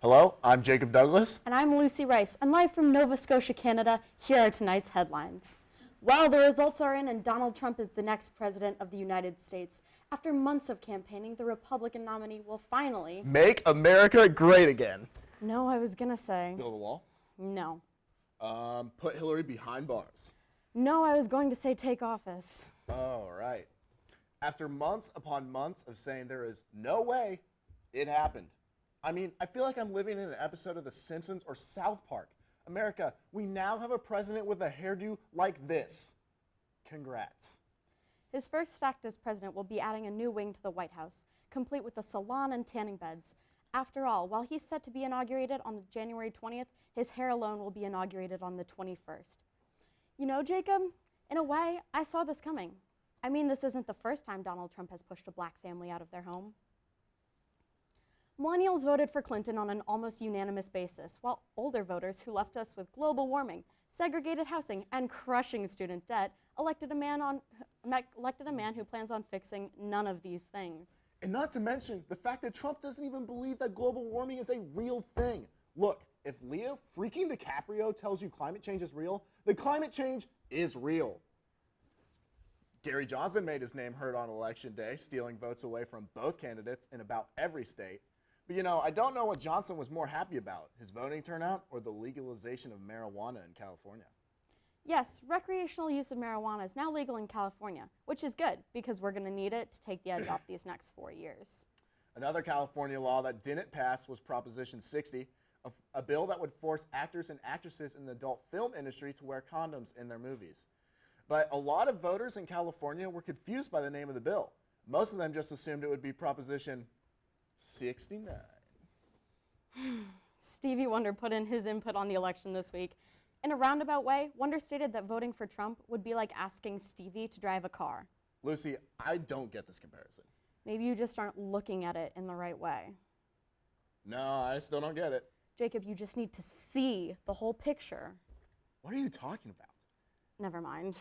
Hello, I'm Jacob Douglas. And I'm Lucy Reis, and live from Nova Scotia, Canada, here are tonight's headlines. Well, the results are in, and Donald Trump is the next president of the United States. After months of campaigning, the Republican nominee will finally... Make America great again. No, I was gonna say... Build a wall? No. Put Hillary behind bars. No, I was going to say take office. Oh, right. After months upon months of saying there is no way, it happened. I mean, I feel like I'm living in an episode of The Simpsons or South Park. America, we now have a president with a hairdo like this. Congrats. His first act as president will be adding a new wing to the White House, complete with a salon and tanning beds. After all, while he's set to be inaugurated on January 20th, his hair alone will be inaugurated on the 21st. You know, Jacob, in a way, I saw this coming. I mean, this isn't the first time Donald Trump has pushed a black family out of their home. Millennials voted for Clinton on an almost unanimous basis, while older voters who left us with global warming, segregated housing, and crushing student debt elected a man who plans on fixing none of these things. And not to mention the fact that Trump doesn't even believe that global warming is a real thing. Look, if Leo freaking DiCaprio tells you climate change is real, then climate change is real. Gary Johnson made his name heard on Election Day, stealing votes away from both candidates in about every state. But you know, I don't know what Johnson was more happy about, his voting turnout or the legalization of marijuana in California. Yes, recreational use of marijuana is now legal in California, which is good because we're going to need it to take the edge off these next 4 years. Another California law that didn't pass was Proposition 60, a bill that would force actors and actresses in the adult film industry to wear condoms in their movies. But a lot of voters in California were confused by the name of the bill. Most of them just assumed it would be Proposition 69. Stevie Wonder put in his input on the election this week. In a roundabout way, Wonder stated that voting for Trump would be like asking Stevie to drive a car. Lucy, I don't get this comparison. Maybe you just aren't looking at it in the right way. No, I still don't get it. Jacob, you just need to see the whole picture. What are you talking about? Never mind.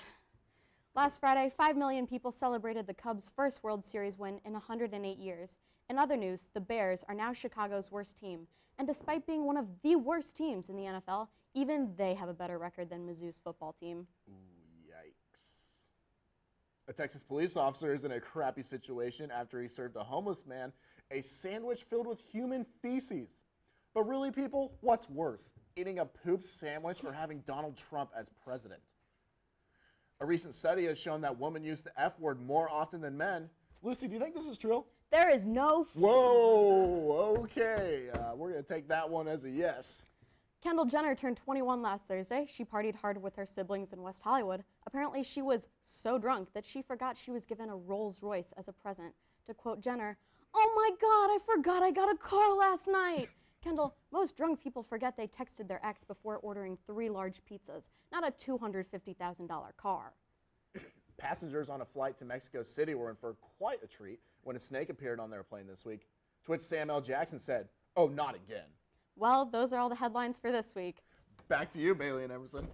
Last Friday, 5 million people celebrated the Cubs' first World Series win in 108 years. In other news, the Bears are now Chicago's worst team. And despite being one of the worst teams in the NFL, even they have a better record than Mizzou's football team. Ooh, yikes. A Texas police officer is in a crappy situation after he served a homeless man a sandwich filled with human feces. But really, people, what's worse? Eating a poop sandwich or having Donald Trump as president? A recent study has shown that women use the F word more often than men. Lucy, do you think this is true? There is no... Whoa, okay. We're going to take that one as a yes. Kendall Jenner turned 21 last Thursday. She partied hard with her siblings in West Hollywood. Apparently, she was so drunk that she forgot she was given a Rolls Royce as a present. To quote Jenner, "Oh my God, I forgot I got a car last night." Kendall, most drunk people forget they texted their ex before ordering 3 large pizzas, not a $250,000 car. Passengers on a flight to Mexico City were in for quite a treat when a snake appeared on their plane this week, to which Sam L. Jackson said, "Oh, not again." Well, those are all the headlines for this week. Back to you, Bailey and Emerson.